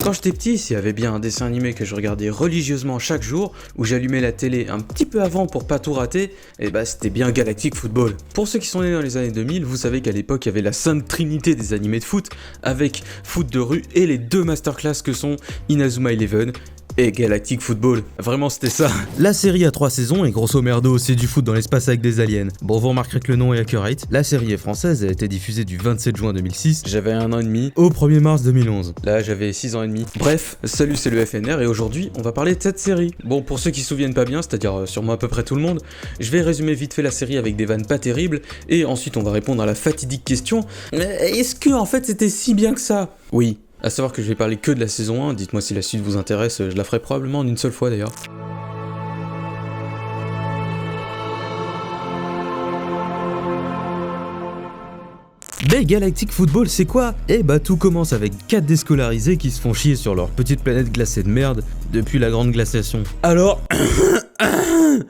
Quand j'étais petit, s'il y avait bien un dessin animé que je regardais religieusement chaque jour, où j'allumais la télé un petit peu avant pour pas tout rater, et bah c'était bien Galactic Football. Pour ceux qui sont nés dans les années 2000, vous savez qu'à l'époque il y avait la sainte trinité des animés de foot, avec foot de rue et les deux masterclass que sont Inazuma Eleven et Galactic Football. Vraiment c'était ça. La série a 3 saisons et grosso merdo c'est du foot dans l'espace avec des aliens. Bon, vous remarquerez que le nom est accurate. La série est française, elle a été diffusée du 27 juin 2006 J'avais 1 an et demi. au 1er mars 2011. Là j'avais 6 ans et demi. Bref, salut, c'est le FNR et aujourd'hui on va parler de cette série. Bon, pour ceux qui se souviennent pas bien, c'est-à-dire sûrement à peu près tout le monde, je vais résumer vite fait la série avec des vannes pas terribles et ensuite on va répondre à la fatidique question: est-ce que en fait c'était si bien que ça? Oui. À savoir que je vais parler que de la saison 1, dites-moi si la suite vous intéresse, je la ferai probablement en une seule fois d'ailleurs. Mais Galactic Football c'est quoi? Eh bah tout commence avec 4 déscolarisés qui se font chier sur leur petite planète glacée de merde depuis la grande glaciation. Alors...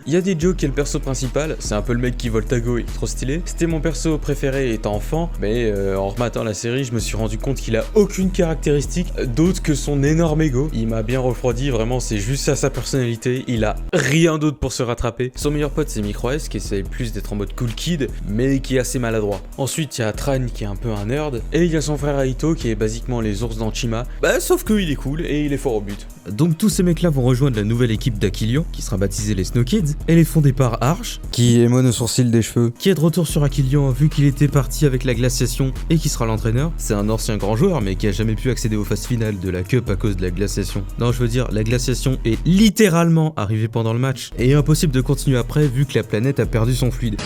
Il y a des jokes qui est le perso principal, c'est un peu le mec qui vole Tago, il est trop stylé. C'était mon perso préféré étant enfant, mais en rematant la série, je me suis rendu compte qu'il a aucune caractéristique d'autre que son énorme ego. Il m'a bien refroidi, vraiment c'est juste ça sa personnalité, il a rien d'autre pour se rattraper. Son meilleur pote c'est Micro-S qui essaie plus d'être en mode cool kid, mais qui est assez maladroit. Ensuite il y a Tran qui est un peu un nerd, et il y a son frère Aito qui est basiquement les ours d'Anchima, bah sauf qu'il est cool et il est fort au but. Donc tous ces mecs là vont rejoindre la nouvelle équipe d'Aquilion, qui sera baptisée les Snow Kids. Elle est fondée par Arch, Qui émone au sourcil des cheveux. qui est de retour sur Aquilion vu qu'il était parti avec la glaciation et qui sera l'entraîneur. C'est un ancien grand joueur mais qui a jamais pu accéder aux phases finales de la Cup à cause de la glaciation. Non, je veux dire, la glaciation est littéralement arrivée pendant le match et impossible de continuer après vu que la planète a perdu son fluide.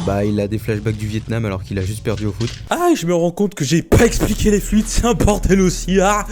Bah il a des flashbacks du Vietnam alors qu'il a juste perdu au foot. Ah, je me rends compte que j'ai pas expliqué les fluides, c'est un bordel aussi. Ah.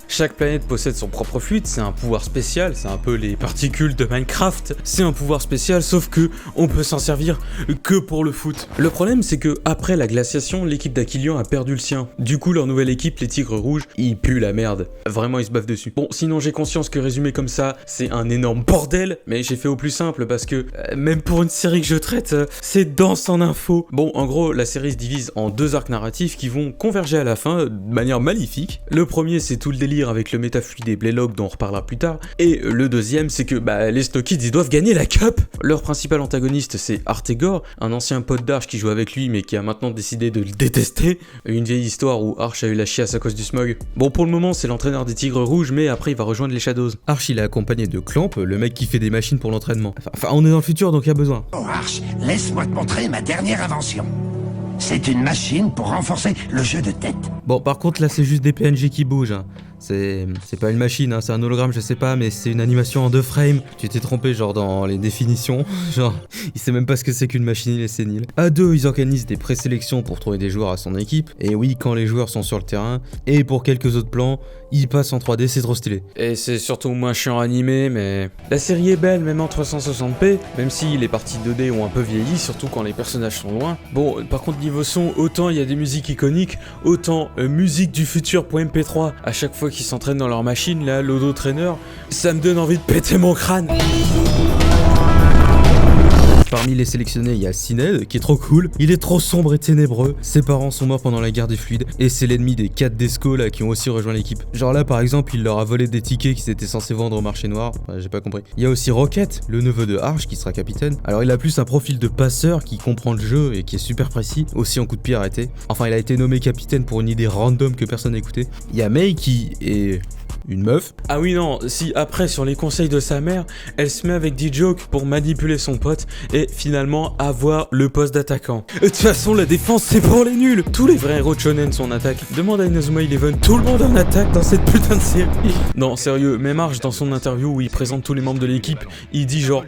Chaque planète possède son propre fluide, c'est un pouvoir spécial, c'est un peu les particules de Minecraft. C'est un pouvoir spécial, sauf que on peut s'en servir que pour le foot. Le problème, c'est que après la glaciation, l'équipe d'Aquilion a perdu le sien. Du coup, leur nouvelle équipe, les Tigres Rouges, ils puent la merde. Vraiment, ils se bavent dessus. Bon, sinon j'ai conscience que résumé comme ça, c'est un énorme bordel, mais j'ai fait au plus simple parce que même pour une série que je traite, c'est dense en info. Bon, en gros, la série se divise en 2 arcs narratifs qui vont converger à la fin de manière maléfique. Le premier, c'est tout le délire avec le métafluide et Blaylock dont on reparlera plus tard, et le deuxième c'est que les Snow Kids ils doivent gagner la Cup. Leur principal antagoniste c'est Artegor, un ancien pote d'Arch qui joue avec lui mais qui a maintenant décidé de le détester. Une vieille histoire où Arch a eu la chiasse à cause du smog. Bon, pour le moment c'est l'entraîneur des Tigres Rouges, mais après il va rejoindre les Shadows. Arch il est accompagné de Clamp, le mec qui fait des machines pour l'entraînement. Enfin on est dans le futur donc il y a besoin. Oh Arch, laisse-moi te montrer ma dernière invention. C'est une machine pour renforcer le jeu de tête. Bon par contre là c'est juste des PNG qui bougent hein. C'est pas une machine, hein, c'est un hologramme, je sais pas, mais c'est une animation en 2 frames. Tu t'es trompé genre dans les définitions. Genre, il sait même pas ce que c'est qu'une machine, il est sénile. À 2, ils organisent des présélections pour trouver des joueurs à son équipe. Et oui, quand les joueurs sont sur le terrain. Et pour quelques autres plans, ils passent en 3D, c'est trop stylé. Et c'est surtout moins chiant animé, mais la série est belle, même en 360p, même si les parties 2D ont un peu vieilli, surtout quand les personnages sont loin. Bon, par contre niveau son, autant il y a des musiques iconiques, autant musique du futur.mp3, à chaque fois qu'ils s'entraînent dans leur machine, là, l'Odo Trainer, ça me donne envie de péter mon crâne. Parmi les sélectionnés, il y a Sined, qui est trop cool. Il est trop sombre et ténébreux. Ses parents sont morts pendant la guerre des fluides. Et c'est l'ennemi des 4 Desco là qui ont aussi rejoint l'équipe. Genre là, par exemple, il leur a volé des tickets qu'ils étaient censés vendre au marché noir. Ouais, j'ai pas compris. Il y a aussi Rocket, le neveu de Arch, qui sera capitaine. Alors il a plus un profil de passeur qui comprend le jeu et qui est super précis. Aussi en coup de pied arrêté. Enfin, il a été nommé capitaine pour une idée random que personne n'a écouté. Il y a Mei qui est... une meuf. Ah oui non, si après sur les conseils de sa mère, elle se met avec D-Joke pour manipuler son pote et finalement avoir le poste d'attaquant. De toute façon la défense c'est pour les nuls. Tous les vrais héros de shonen sont en attaque. Demande à Inazuma Eleven, tout le monde est en attaque dans cette putain de série. Non sérieux, même Arch dans son interview où il présente tous les membres de l'équipe, il dit genre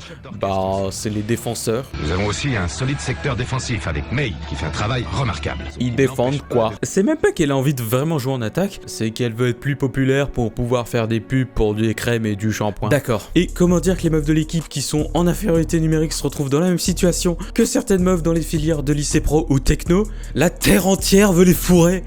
c'est les défenseurs. Nous avons aussi un solide secteur défensif avec Mei qui fait un travail remarquable. Ils défendent quoi? C'est même pas qu'elle a envie de vraiment jouer en attaque, c'est qu'elle veut être plus populaire pour pouvoir faire des pubs pour des crèmes et du shampoing. D'accord. Et comment dire que les meufs de l'équipe qui sont en infériorité numérique se retrouvent dans la même situation que certaines meufs dans les filières de lycée pro ou techno? La terre entière veut les fourrer.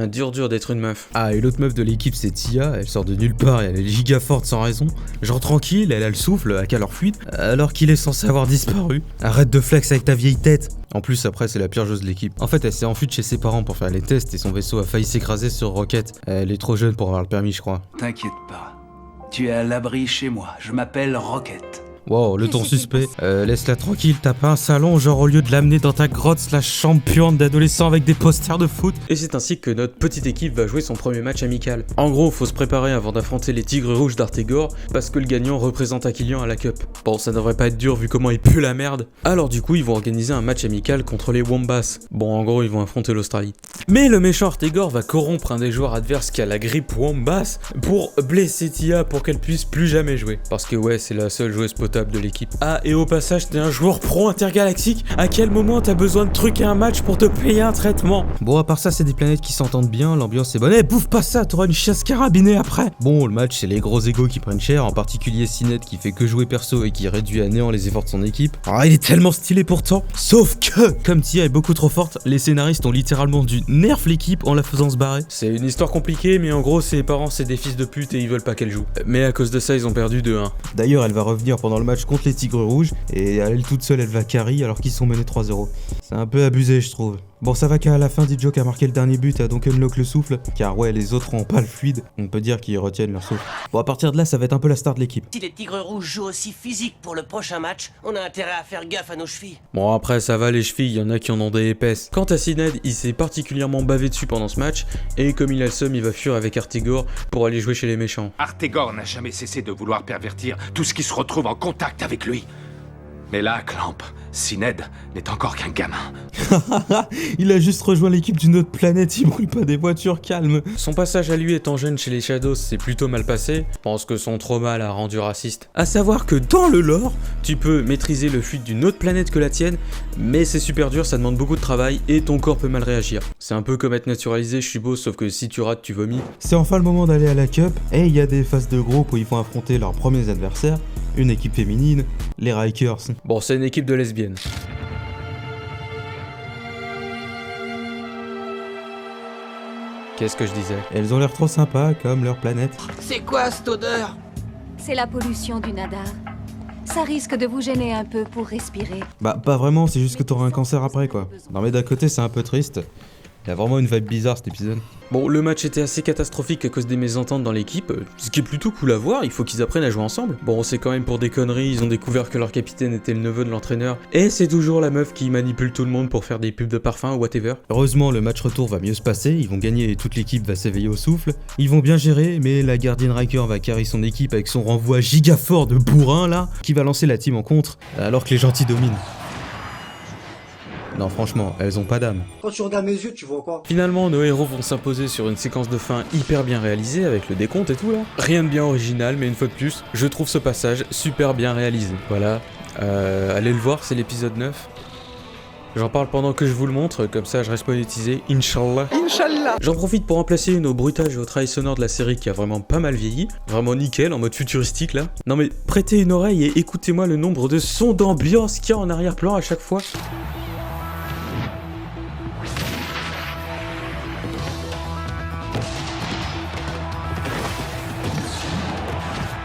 Dur d'être une meuf. Ah, et l'autre meuf de l'équipe c'est Tia, elle sort de nulle part et elle est giga forte sans raison. Genre tranquille, elle a le souffle à calor fluide, alors qu'il est censé avoir disparu. Arrête de flex avec ta vieille tête. En plus, après, c'est la pire joueuse de l'équipe. En fait, elle s'est enfuie de chez ses parents pour faire les tests et son vaisseau a failli s'écraser sur Rocket. Elle est trop jeune pour avoir le permis, je crois. T'inquiète pas. Tu es à l'abri chez moi. Je m'appelle Rocket. Wow, le ton suspect. Laisse-la tranquille, t'as pas un salon, genre au lieu de l'amener dans ta grotte / champion d'adolescents avec des posters de foot. Et c'est ainsi que notre petite équipe va jouer son premier match amical. En gros, faut se préparer avant d'affronter les Tigres Rouges d'Artegor, parce que le gagnant représente Aquilian à la Cup. Bon, ça devrait pas être dur vu comment il pue la merde. Alors du coup, ils vont organiser un match amical contre les Wombats. Bon, en gros, ils vont affronter l'Australie. Mais le méchant Artegor va corrompre un des joueurs adverses qui a la grippe Wombats pour blesser Tia pour qu'elle puisse plus jamais jouer. Parce que ouais, c'est la seule joueuse potable de l'équipe. Ah, et au passage, t'es un joueur pro intergalactique. À quel moment t'as besoin de truquer un match pour te payer un traitement? Bon, à part ça, c'est des planètes qui s'entendent bien, l'ambiance est bonne. Eh, bouffe pas ça, t'auras une chasse carabinée après. Bon, le match, c'est les gros égos qui prennent cher, en particulier Sined qui fait que jouer perso et qui réduit à néant les efforts de son équipe. Ah, il est tellement stylé pourtant. Sauf que, comme Tia est beaucoup trop forte, les scénaristes ont littéralement dû nerf l'équipe en la faisant se barrer. C'est une histoire compliquée, mais en gros, ses parents, c'est des fils de pute et ils veulent pas qu'elle joue. Mais à cause de ça, ils ont perdu 2-1. D'ailleurs, elle va revenir pendant le match contre les Tigres Rouges, et elle toute seule, elle va carry alors qu'ils sont menés 3-0. C'est un peu abusé, je trouve. Bon, ça va qu'à la fin, Dijoke a marqué le dernier but, a donc unlock le souffle, car ouais, les autres ont pas le fluide, on peut dire qu'ils retiennent leur souffle. Bon, à partir de là, ça va être un peu la star de l'équipe. Si les Tigres Rouges jouent aussi physique pour le prochain match, on a intérêt à faire gaffe à nos chevilles. Bon, après, ça va, les chevilles, y en a qui en ont des épaisses. Quant à Sined, il s'est particulièrement bavé dessus pendant ce match, et comme il a le seum, il va fuir avec Artegor pour aller jouer chez les méchants. Artegor n'a jamais cessé de vouloir pervertir tout ce qui se retrouve en contact avec lui. Mais là, Clamp, Sined n'est encore qu'un gamin. Il a juste rejoint l'équipe d'une autre planète, il brûle pas des voitures, calme. Son passage à lui étant jeune chez les Shadows s'est plutôt mal passé, je pense que son trauma l'a rendu raciste. À savoir que dans le lore, tu peux maîtriser le fluide d'une autre planète que la tienne, mais c'est super dur, ça demande beaucoup de travail et ton corps peut mal réagir. C'est un peu comme être naturalisé, je suppose, sauf que si tu rates, tu vomis. C'est enfin le moment d'aller à la Cup, et il y a des phases de groupe où ils vont affronter leurs premiers adversaires, une équipe féminine, les Rikers. Bon, c'est une équipe de lesbiennes. Qu'est-ce que je disais? Elles ont l'air trop sympas, comme leur planète. C'est quoi cette odeur? C'est la pollution du Nadar. Ça risque de vous gêner un peu pour respirer. Bah, pas vraiment, c'est juste que t'auras un cancer après, quoi. Non mais d'un côté, c'est un peu triste. Il y a vraiment une vibe bizarre cet épisode. Bon, le match était assez catastrophique à cause des mésententes dans l'équipe, ce qui est plutôt cool à voir, il faut qu'ils apprennent à jouer ensemble. Bon, c'est quand même pour des conneries, ils ont découvert que leur capitaine était le neveu de l'entraîneur, et c'est toujours la meuf qui manipule tout le monde pour faire des pubs de parfum ou whatever. Heureusement, le match retour va mieux se passer, ils vont gagner et toute l'équipe va s'éveiller au souffle. Ils vont bien gérer, mais la gardienne Riker va carry son équipe avec son renvoi giga fort de bourrin là, qui va lancer la team en contre, alors que les gentils dominent. Non, franchement, elles ont pas d'âme. Quand tu regardes mes yeux, tu vois quoi? Finalement, nos héros vont s'imposer sur une séquence de fin hyper bien réalisée avec le décompte et tout là. Rien de bien original, mais une fois de plus, je trouve ce passage super bien réalisé. Voilà, allez le voir, c'est l'épisode 9. J'en parle pendant que je vous le montre, comme ça je reste monétisé, Inch'Allah. Inch'Allah. J'en profite pour remplacer une au bruitage et au trail sonore de la série qui a vraiment pas mal vieilli, vraiment nickel, en mode futuristique là. Non mais prêtez une oreille et écoutez-moi le nombre de sons d'ambiance qu'il y a en arrière-plan à chaque fois.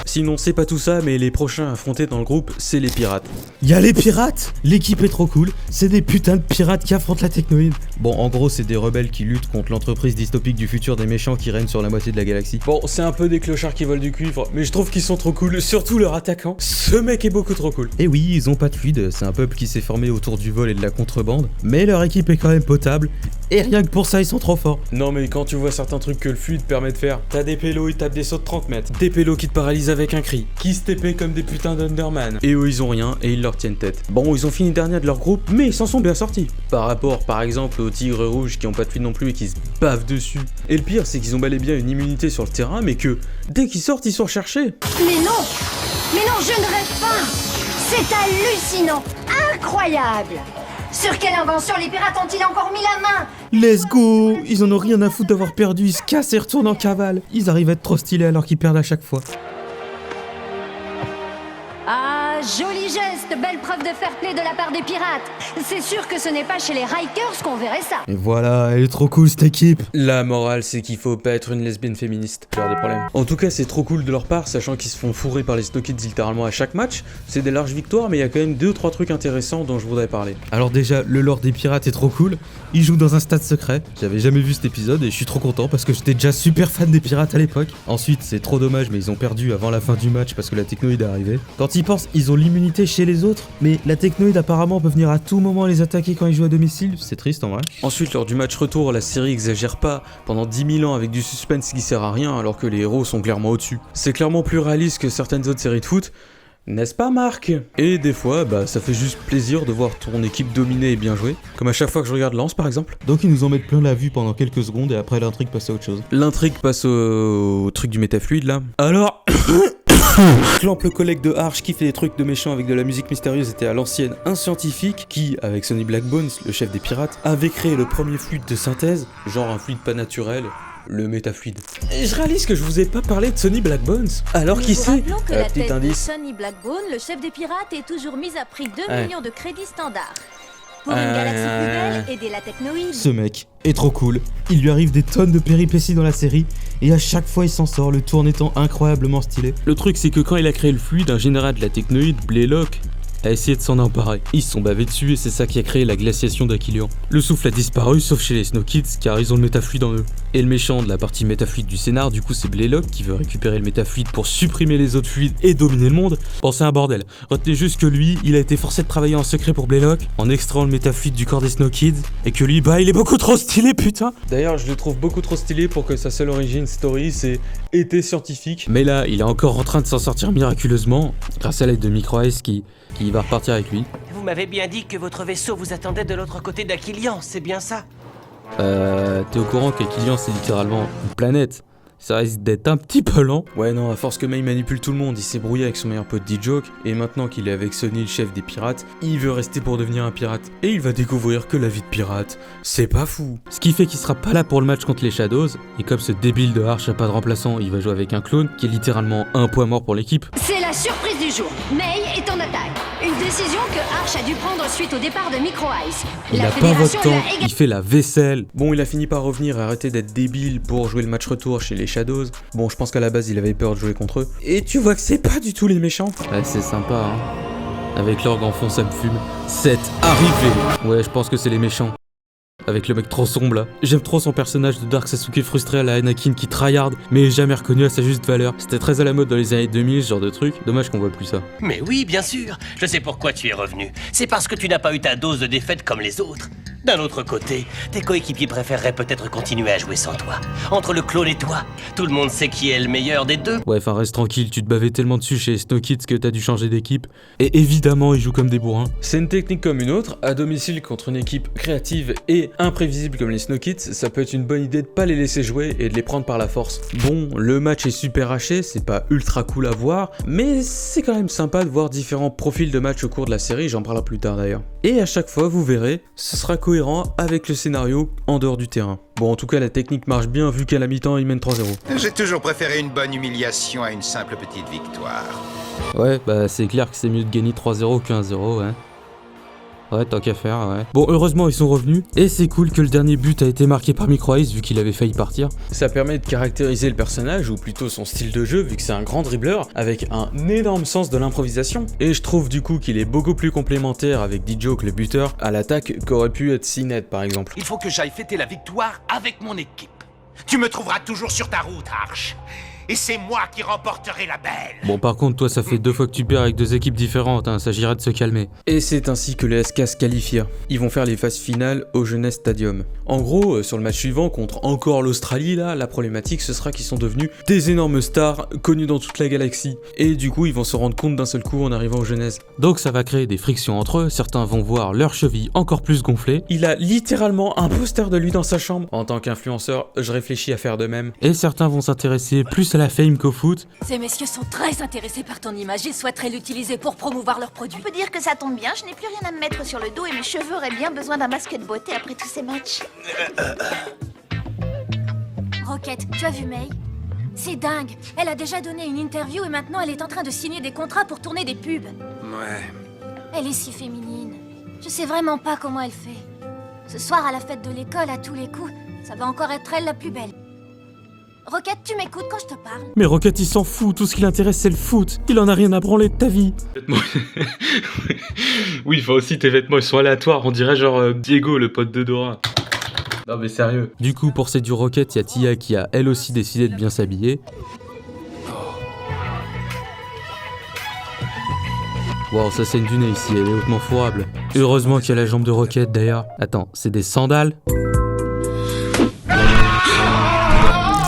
Sinon c'est pas tout ça, mais les prochains affrontés dans le groupe, c'est les pirates. Y'a les pirates! L'équipe est trop cool, c'est des putains de pirates qui affrontent la technoïde. Bon, en gros, c'est des rebelles qui luttent contre l'entreprise dystopique du futur des méchants qui règnent sur la moitié de la galaxie. Bon, c'est un peu des clochards qui volent du cuivre, mais je trouve qu'ils sont trop cool, surtout leur attaquant. Ce mec est beaucoup trop cool. Et oui, ils ont pas de fluide, c'est un peuple qui s'est formé autour du vol et de la contrebande, mais leur équipe est quand même potable, et rien que pour ça, ils sont trop forts. Non mais quand tu vois certains trucs que le fluide permet de faire, t'as des pélos, ils tapent des sauts de 30 mètres, des pélos qui te paralysent avec un cri, qui se TP comme des putains d'Underman. Et eux ils ont rien et ils leur tiennent tête. Bon, ils ont fini dernier de leur groupe, mais ils s'en sont bien sortis. Par rapport par exemple aux Tigres Rouges qui ont pas de fluide non plus et qui se bavent dessus. Et le pire c'est qu'ils ont bel et bien une immunité sur le terrain, mais que dès qu'ils sortent ils sont recherchés. Mais non, je ne rêve pas. C'est hallucinant, incroyable. Sur quelle invention les pirates ont-ils encore mis la main? Let's go! Ils en ont rien à foutre d'avoir perdu, ils se cassent et retournent en cavale. Ils arrivent à être trop stylés alors qu'ils perdent à chaque fois. Ah, joli geste, belle preuve de fair play de la part des pirates. C'est sûr que ce n'est pas chez les Rikers qu'on verrait ça. Et voilà, elle est trop cool cette équipe. La morale, c'est qu'il faut pas être une lesbienne féministe. J'ai des problèmes. En tout cas, c'est trop cool de leur part, sachant qu'ils se font fourrer par les Snow Kids littéralement à chaque match. C'est des larges victoires, mais il y a quand même 2-3 trucs intéressants dont je voudrais parler. Alors déjà, le lore des pirates est trop cool. Ils jouent dans un stade secret. J'avais jamais vu cet épisode et je suis trop content parce que j'étais déjà super fan des pirates à l'époque. Ensuite, c'est trop dommage, mais ils ont perdu avant la fin du match parce que la technoïde est arrivée. Quand ils pensent, ils ont l'immunité chez les autres, mais la technoïde apparemment peut venir à tout moment les attaquer quand ils jouent à domicile. C'est triste en vrai. Ensuite, lors du match retour, la série exagère pas pendant 10 000 ans avec du suspense qui sert à rien alors que les héros sont clairement au-dessus. C'est clairement plus réaliste que certaines autres séries de foot. N'est-ce pas, Marc? Et des fois, ça fait juste plaisir de voir ton équipe dominer et bien jouer. Comme à chaque fois que je regarde Lens, par exemple. Donc ils nous en mettent plein la vue pendant quelques secondes et après l'intrigue passe à autre chose. L'intrigue passe au truc du métafluide, là. Alors... Clamp, le collègue de Arch qui fait des trucs de méchants avec de la musique mystérieuse, était à l'ancienne un scientifique qui, avec Sonny Blackbones, le chef des pirates, avait créé le premier fluide de synthèse, genre un fluide pas naturel, le métafluide. Et je réalise que je vous ai pas parlé de Sonny Blackbones. Alors qui c'est? Rappelons que la Petit tête de indice. Sonny Blackbone, le chef des pirates, est toujours mise à prix 2 Ouais. millions de crédits standards. Pour une galaxie plus belle, aider la technoïde. Ce mec est trop cool. Il lui arrive des tonnes de péripéties dans la série et à chaque fois il s'en sort, le tour en étant incroyablement stylé. Le truc, c'est que quand il a créé le fluide, un général de la technoïde, Blaylock, a essayé de s'en emparer. Ils se sont bavés dessus et c'est ça qui a créé la glaciation d'Aquilian. Le souffle a disparu sauf chez les Snow Kids car ils ont le métafluide en eux. Et le méchant de la partie métafluide du scénar, du coup c'est Blaylock qui veut récupérer le métafluide pour supprimer les autres fluides et dominer le monde. Bon, c'est un bordel. Retenez juste que lui, il a été forcé de travailler en secret pour Blaylock en extrayant le métafluide du corps des Snow Kids et que lui, il est beaucoup trop stylé, putain. D'ailleurs, je le trouve beaucoup trop stylé pour que sa seule origin story c'est été scientifique. Mais là, il est encore en train de s'en sortir miraculeusement grâce à l'aide de Micro Ice qui va repartir avec lui. Vous m'avez bien dit que votre vaisseau vous attendait de l'autre côté d'Aquilian, c'est bien ça? T'es au courant qu'Aquilian c'est littéralement une planète? Ça risque d'être un petit peu lent. Ouais, non, à force que May manipule tout le monde, il s'est brouillé avec son meilleur pote D-Joke, et maintenant qu'il est avec Sonny, le chef des pirates, il veut rester pour devenir un pirate. Et il va découvrir que la vie de pirate, c'est pas fou. Ce qui fait qu'il sera pas là pour le match contre les Shadows, et comme ce débile de Arch a pas de remplaçant, il va jouer avec un clone, qui est littéralement un point mort pour l'équipe. C'est la surprise du jour. May est en attaque. Une décision que Arch a dû prendre suite au départ de Micro Ice. Il La a pas fédération votre lui a temps, il fait la vaisselle. Bon, il a fini par revenir et arrêter d'être débile pour jouer le match retour chez les Shadows. Bon, je pense qu'à la base, il avait peur de jouer contre eux. Et tu vois que c'est pas du tout les méchants. Ouais, c'est sympa, hein. Avec l'orgue en fond, ça me fume. C'est arrivé. Ouais, je pense que c'est les méchants. Avec le mec trop sombre là. J'aime trop son personnage de Dark Sasuke frustré à la Anakin qui tryhard, mais jamais reconnu à sa juste valeur. C'était très à la mode dans les années 2000, ce genre de truc. Dommage qu'on voit plus ça. Mais oui, bien sûr. Je sais pourquoi tu es revenu. C'est parce que tu n'as pas eu ta dose de défaite comme les autres. D'un autre côté, tes coéquipiers préféreraient peut-être continuer à jouer sans toi. Entre le clone et toi, tout le monde sait qui est le meilleur des deux. Ouais, enfin reste tranquille, tu te bavais tellement dessus chez Snow Kids que t'as dû changer d'équipe. Et évidemment, ils jouent comme des bourrins. C'est une technique comme une autre. À domicile contre une équipe créative et imprévisible comme les Snow Kids, ça peut être une bonne idée de pas les laisser jouer et de les prendre par la force. Bon, le match est super haché, c'est pas ultra cool à voir, mais c'est quand même sympa de voir différents profils de match au cours de la série, j'en parlerai plus tard d'ailleurs. Et à chaque fois, vous verrez, ce sera cohérent avec le scénario en dehors du terrain. Bon, en tout cas, la technique marche bien vu qu'à la mi-temps, ils mènent 3-0. J'ai toujours préféré une bonne humiliation à une simple petite victoire. Ouais, bah c'est clair que c'est mieux de gagner 3-0 que 1-0, ouais. Ouais, tant qu'à faire, ouais. Bon, heureusement, ils sont revenus. Et c'est cool que le dernier but a été marqué par Micro Ice, vu qu'il avait failli partir. Ça permet de caractériser le personnage, ou plutôt son style de jeu, vu que c'est un grand dribbleur, avec un énorme sens de l'improvisation. Et je trouve du coup qu'il est beaucoup plus complémentaire avec D-Joke, le buteur, à l'attaque qu'aurait pu être Sined, par exemple. Il faut que j'aille fêter la victoire avec mon équipe. Tu me trouveras toujours sur ta route, Arch. Et c'est moi qui remporterai la belle. Bon, par contre, toi, ça fait 2 fois que tu perds avec 2 équipes différentes, hein, s'agirait de se calmer. Et c'est ainsi que les SK se qualifient. Ils vont faire les phases finales au Jeunesse Stadium. En gros, sur le match suivant contre encore l'Australie, là, la problématique, ce sera qu'ils sont devenus des énormes stars connus dans toute la galaxie. Et du coup, ils vont se rendre compte d'un seul coup en arrivant au Jeunesse. Donc ça va créer des frictions entre eux, certains vont voir leurs chevilles encore plus gonflées. Il a littéralement un poster de lui dans sa chambre. En tant qu'influenceur, je réfléchis à faire de même. Et certains vont s'intéresser plus à la fame qu'au foot. Ces messieurs sont très intéressés par ton image et souhaiteraient l'utiliser pour promouvoir leurs produits. On peut dire que ça tombe bien, je n'ai plus rien à me mettre sur le dos et mes cheveux auraient bien besoin d'un masque de beauté après tous ces matchs. Rocket, tu as vu May? C'est dingue. Elle a déjà donné une interview et maintenant elle est en train de signer des contrats pour tourner des pubs. Ouais. Elle est si féminine. Je sais vraiment pas comment elle fait. Ce soir à la fête de l'école, à tous les coups, ça va encore être elle la plus belle. Rocket, tu m'écoutes quand je te parle? Mais Rocket, il s'en fout, tout ce qui l'intéresse c'est le foot. Il en a rien à branler de ta vie. Oui, enfin aussi tes vêtements ils sont aléatoires, on dirait genre Diego, le pote de Dora. Non mais sérieux. Du coup, pour séduire Rocket, il y a Tia qui a elle aussi décidé de bien s'habiller. Wow, sa scène du nez ici, elle est hautement fourrable. Heureusement qu'il y a la jambe de Rocket d'ailleurs. Attends, c'est des sandales?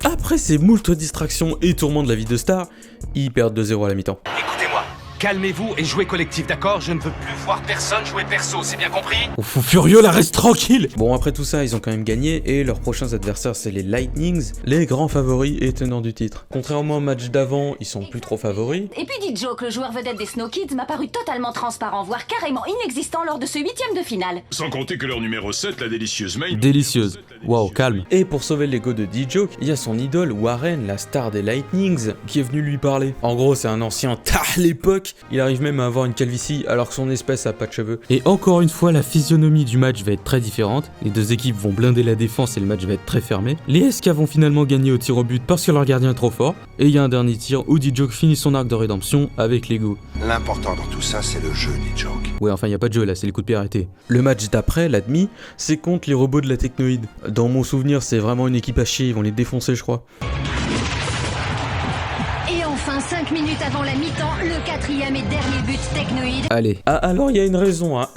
Après ces moult distractions et tourments de la vie de star, ils perdent 2-0 à la mi-temps. Écoutez-moi, calmez-vous et jouez collectif, d'accord? Je ne veux plus voir personne jouer perso, c'est bien compris? On fout furieux, la reste tranquille! Bon, après tout ça, ils ont quand même gagné et leurs prochains adversaires, c'est les Lightnings, les grands favoris et tenants du titre. Contrairement au match d'avant, ils sont plus trop favoris. Et puis dit Joe que le joueur vedette des Snow Kids m'a paru totalement transparent, voire carrément inexistant lors de ce 8e de finale. Sans compter que leur numéro 7, la délicieuse May... Délicieuse. Wow, calme. Et pour sauver l'ego de D-Joke, il y a son idole Warren, la star des Lightnings, qui est venu lui parler. En gros, c'est un ancien à l'époque. Il arrive même à avoir une calvitie alors que son espèce a pas de cheveux. Et encore une fois, la physionomie du match va être très différente. Les deux équipes vont blinder la défense et le match va être très fermé. Les SK vont finalement gagner au tir au but parce que leur gardien est trop fort. Et il y a un dernier tir où D-Joke finit son arc de rédemption avec l'ego. L'important dans tout ça, c'est le jeu, D-Joke. Ouais, enfin, il y a pas de jeu là, c'est le coup de pied arrêté. Le match d'après, la demi, c'est contre les robots de la Technoïde. Dans mon souvenir, c'est vraiment une équipe à chier, ils vont les défoncer, je crois. Et enfin, 5 minutes avant la mi-temps, le 4e et dernier but Technoïde. Allez. Ah, alors il y a une raison, hein.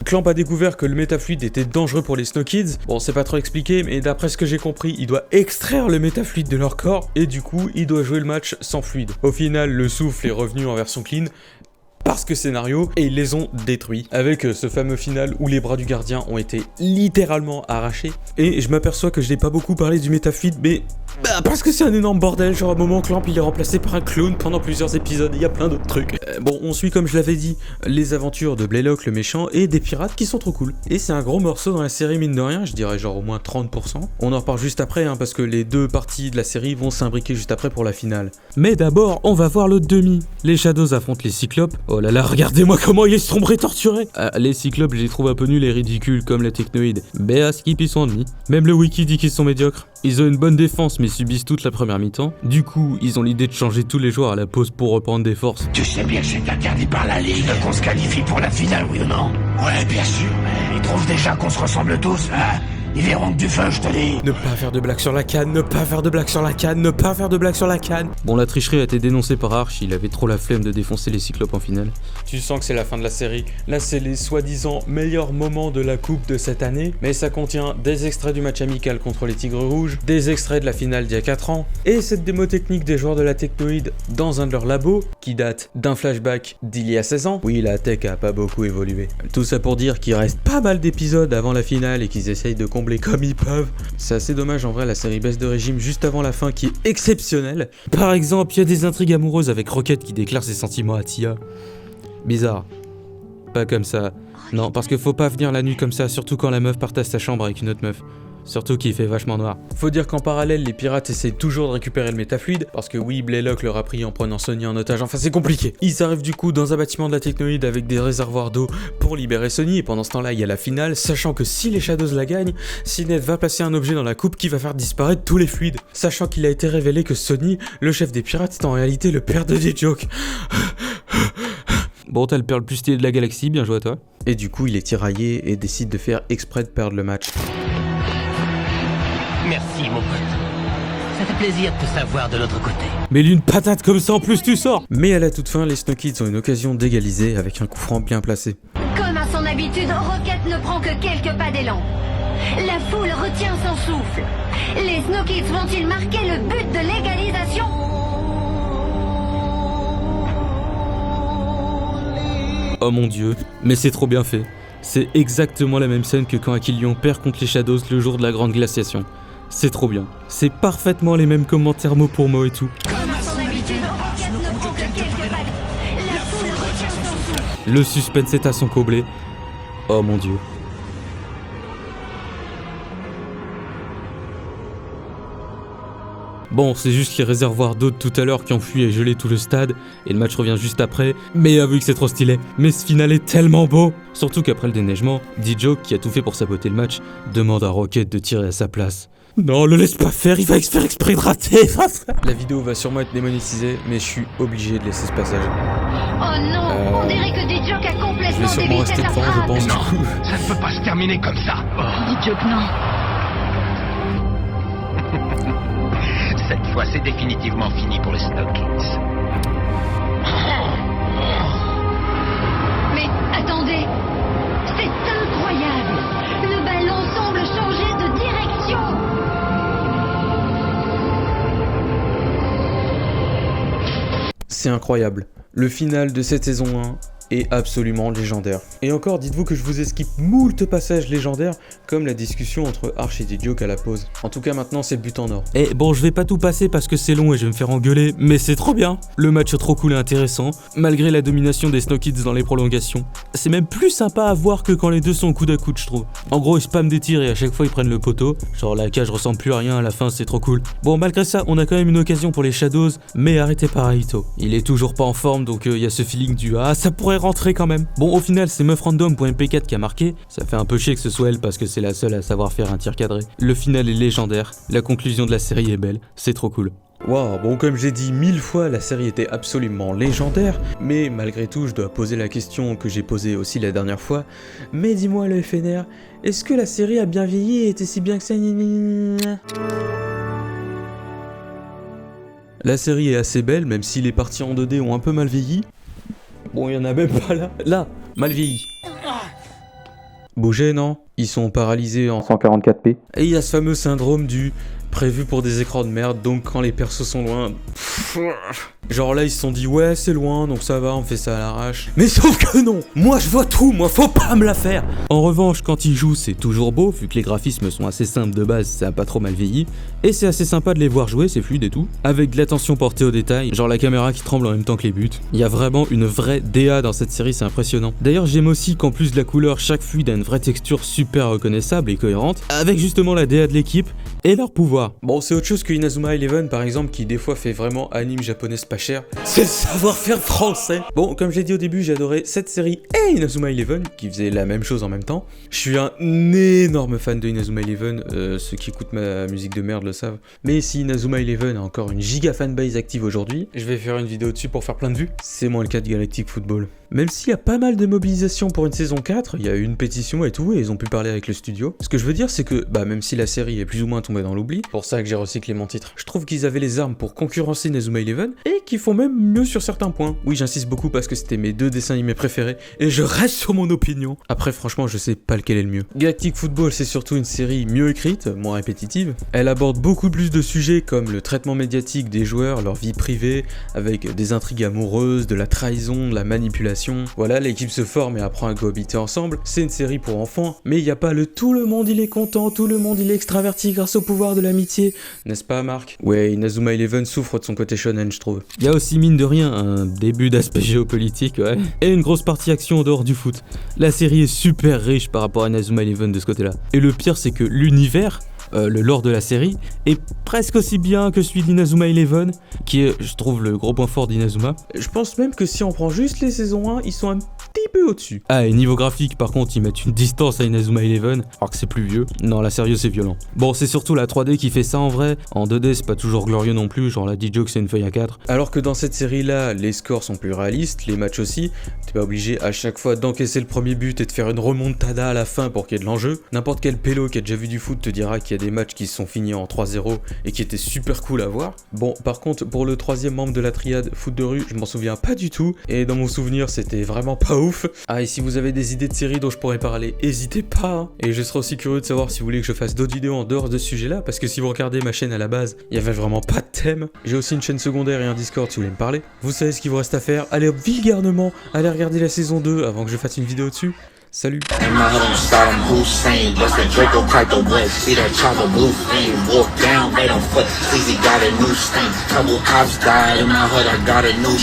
Clamp a découvert que le métafluide était dangereux pour les Snow Kids. Bon, c'est pas trop expliqué, mais d'après ce que j'ai compris, il doit extraire le métafluide de leur corps, et du coup, il doit jouer le match sans fluide. Au final, le souffle est revenu en version clean, parce que scénario, et ils les ont détruits. Avec ce fameux final où les bras du gardien ont été littéralement arrachés. Et je m'aperçois que je n'ai pas beaucoup parlé du métafluide, mais parce que c'est un énorme bordel, genre à un moment Clamp il est remplacé par un clone pendant plusieurs épisodes, il y a plein d'autres trucs. Bon, on suit comme je l'avais dit, les aventures de Blaylock le méchant et des pirates qui sont trop cool. Et c'est un gros morceau dans la série mine de rien, je dirais genre au moins 30%. On en reparle juste après, hein, parce que les deux parties de la série vont s'imbriquer juste après pour la finale. Mais d'abord, on va voir l'autre demi. Les Shadows affrontent les Cyclopes. Oh là là, regardez-moi comment ils sont sombrés torturés. Les Cyclopes, je les trouve un peu nuls et ridicules comme la Technoïde. Mais à Skip, ils sont ennemis. Même le wiki dit qu'ils sont médiocres. Ils ont une bonne défense mais subissent toute la première mi-temps. Du coup, ils ont l'idée de changer tous les joueurs à la pause pour reprendre des forces. Tu sais bien que c'est interdit par la Ligue qu'on se qualifie pour la finale, oui ou non? Ouais, bien sûr, mais ils trouvent déjà qu'on se ressemble tous, hein? Ils verront que du feu, je te dis. Ne pas faire de blagues sur la canne, ne pas faire de blagues sur la canne, ne pas faire de blagues sur la canne. Bon, la tricherie a été dénoncée par Arch, il avait trop la flemme de défoncer les Cyclopes en finale. Tu sens que c'est la fin de la série. Là, c'est les soi-disant meilleurs moments de la coupe de cette année, mais ça contient des extraits du match amical contre les Tigres Rouges, des extraits de la finale d'il y a 4 ans, et cette démo technique des joueurs de la Technoïde dans un de leurs labos, qui date d'un flashback d'il y a 16 ans. Oui, la tech a pas beaucoup évolué. Tout ça pour dire qu'il reste pas mal d'épisodes avant la finale et qu'ils essayent de combler comme ils peuvent. C'est assez dommage en vrai, la série baisse de régime juste avant la fin qui est exceptionnelle. Par exemple, il y a des intrigues amoureuses avec Rocket qui déclare ses sentiments à Tia. Bizarre. Pas comme ça. Non, parce que faut pas venir la nuit comme ça, surtout quand la meuf partage sa chambre avec une autre meuf. Surtout qu'il fait vachement noir. Faut dire qu'en parallèle, les pirates essayent toujours de récupérer le métafluide, parce que oui, Blaylock leur a pris en prenant Sonny en otage, enfin c'est compliqué. Ils arrivent du coup dans un bâtiment de la Technoïde avec des réservoirs d'eau pour libérer Sonny, et pendant ce temps-là, il y a la finale, sachant que si les Shadows la gagnent, Sinet va placer un objet dans la coupe qui va faire disparaître tous les fluides. Sachant qu'il a été révélé que Sonny, le chef des pirates, est en réalité le père de D-Joke. Bon, t'as le père le plus stylé de la galaxie, bien joué à toi. Et du coup, il est tiraillé et décide de faire exprès de perdre le match. Merci, mon pote. Ça fait plaisir de te savoir de notre côté. Mais une patate comme ça en plus, tu sors. Mais à la toute fin, les Snow Kids ont une occasion d'égaliser avec un coup franc bien placé. Comme à son habitude, Rocket ne prend que quelques pas d'élan. La foule retient son souffle. Les Snow Kids vont-ils marquer le but de l'égalisation? Oh mon dieu, mais c'est trop bien fait. C'est exactement la même scène que quand Aquilion perd contre les Shadows le jour de la grande glaciation. C'est trop bien. C'est parfaitement les mêmes commentaires mot pour mot et tout. Le suspense est à son comblé. Oh mon dieu. Bon, c'est juste les réservoirs d'eau de tout à l'heure qui ont fui et gelé tout le stade, et le match revient juste après, mais avouez que c'est trop stylé. Mais ce final est tellement beau. Surtout qu'après le déneigement, D-Joke, qui a tout fait pour saboter le match, demande à Rocket de tirer à sa place. Non, le laisse pas faire, il va faire exprès de rater. La vidéo va sûrement être démonétisée, mais je suis obligé de laisser ce passage. Oh non, on dirait que D-Joke a Je vais complètement sûrement dévissé rester sa devant, je phrase. pense. Non, Du coup. ça ne peut pas se terminer comme ça. D-Joke, non. Cette fois, c'est définitivement fini pour les Snokies. Mais attendez, c'est incroyable. Le ballon semble changer de direction. C'est incroyable. Le final de cette saison 1 est absolument légendaire. Et encore, dites-vous que je vous esquive moult passages légendaires, comme la discussion entre Arch et D-Joke à la pause. En tout cas, maintenant, c'est le but en or. Et bon, je vais pas tout passer parce que c'est long et je vais me faire engueuler, mais c'est trop bien. Le match est trop cool et intéressant, malgré la domination des Snow Kids dans les prolongations. C'est même plus sympa à voir que quand les deux sont coude à coude, je trouve. En gros, ils spamment des tirs et à chaque fois ils prennent le poteau. Genre la cage ressemble plus à rien à la fin, c'est trop cool. Bon, malgré ça, on a quand même une occasion pour les Shadows, mais arrêtez par Aito. Il est toujours pas en forme, donc il y a ce feeling du ah, ça pourrait rentrer quand même. Bon, au final, c'est meufrandom.mp4 qui a marqué. Ça fait un peu chier que ce soit elle parce que c'est la seule à savoir faire un tir cadré. Le final est légendaire, la conclusion de la série est belle, c'est trop cool. Waouh, bon comme j'ai dit 1000 fois, la série était absolument légendaire, mais malgré tout je dois poser la question que j'ai posée aussi la dernière fois. Mais dis-moi le FNR, est-ce que la série a bien vieilli et était si bien que ça? La série est assez belle, même si les parties en 2D ont un peu mal vieilli. Bon, il y en a même pas là. Là, mal vieilli. Bougez, non? Ils sont paralysés en 144p. Et il y a ce fameux syndrome du prévu pour des écrans de merde, donc quand les persos sont loin... Genre là ils se sont dit ouais c'est loin donc ça va on fait ça à l'arrache. Mais sauf que non, moi je vois tout, moi faut pas me la faire. En revanche quand ils jouent c'est toujours beau vu que les graphismes sont assez simples de base, ça a pas trop mal vieilli. Et c'est assez sympa de les voir jouer, c'est fluide et tout. Avec de l'attention portée aux détails, genre la caméra qui tremble en même temps que les buts. Il y a vraiment une vraie DA dans cette série, c'est impressionnant. D'ailleurs j'aime aussi qu'en plus de la couleur, chaque fluide a une vraie texture super reconnaissable et cohérente, avec justement la DA de l'équipe et leur pouvoir. Bon c'est autre chose que Inazuma Eleven par exemple qui des fois fait vraiment anime japonaise pas cher. C'est le savoir-faire français. Bon comme j'ai dit au début j'ai adoré cette série et Inazuma Eleven qui faisait la même chose en même temps. Je suis un énorme fan de Inazuma Eleven, ceux qui écoutent ma musique de merde le savent. Mais si Inazuma Eleven a encore une giga fanbase active aujourd'hui, je vais faire une vidéo dessus pour faire plein de vues. C'est moins le cas de Galactic Football. Même s'il y a pas mal de mobilisation pour une saison 4, il y a eu une pétition et tout, et ils ont pu parler avec le studio. Ce que je veux dire, c'est que, même si la série est plus ou moins tombée dans l'oubli, pour ça que j'ai recyclé mon titre, je trouve qu'ils avaient les armes pour concurrencer Inazuma Eleven, et qu'ils font même mieux sur certains points. Oui, j'insiste beaucoup parce que c'était mes 2 dessins animés préférés, et je reste sur mon opinion. Après, franchement, je sais pas lequel est le mieux. Galactic Football, c'est surtout une série mieux écrite, moins répétitive. Elle aborde beaucoup plus de sujets comme le traitement médiatique des joueurs, leur vie privée, avec des intrigues amoureuses, de la trahison, de la manipulation. Voilà, l'équipe se forme et apprend à cohabiter ensemble. C'est une série pour enfants, mais il n'y a pas le tout le monde il est content, tout le monde il est extraverti grâce au pouvoir de l'amitié. N'est-ce pas, Marc? Ouais, Inazuma Eleven souffre de son côté shonen, je trouve. Il y a aussi mine de rien un début d'aspect géopolitique, ouais, et une grosse partie action en dehors du foot. La série est super riche par rapport à Inazuma Eleven de ce côté-là. Et le pire c'est que l'univers, le lore de la série, est presque aussi bien que celui d'Inazuma Eleven, qui est, je trouve, le gros point fort d'Inazuma. Je pense même que si on prend juste les saisons 1, ils sont un petit peu au-dessus. Ah, et niveau graphique, par contre, ils mettent une distance à Inazuma Eleven, alors que c'est plus vieux. Non, là, sérieux, c'est violent. Bon, c'est surtout la 3D qui fait ça en vrai. En 2D, c'est pas toujours glorieux non plus, genre la D-Joke, c'est une feuille A4. Alors que dans cette série-là, les scores sont plus réalistes, les matchs aussi. T'es pas obligé à chaque fois d'encaisser le premier but et de faire une remontada à la fin pour qu'il y ait de l'enjeu. N'importe quel pélo qui a déjà vu du foot te dira qu'il y a des matchs qui se sont finis en 3-0 et qui étaient super cool à voir. Bon, par contre, pour le 3e membre de la triade foot de rue, je m'en souviens pas du tout, et dans mon souvenir, c'était vraiment pas ouf. Ah, et si vous avez des idées de séries dont je pourrais parler, n'hésitez pas, hein. Et je serais aussi curieux de savoir si vous voulez que je fasse d'autres vidéos en dehors de ce sujet-là, parce que si vous regardez ma chaîne à la base, il y avait vraiment pas de thème. J'ai aussi une chaîne secondaire et un Discord si vous voulez me parler. Vous savez ce qu'il vous reste à faire, allez vulgairement, allez regarder la saison 2 avant que je fasse une vidéo dessus. Salut. In my home, Saddam Hussein, that's the Draco type of wet. See that chopper blue flame, walk down right on foot. Sleazy got a new stain. Couple cops died in my hood, I got a new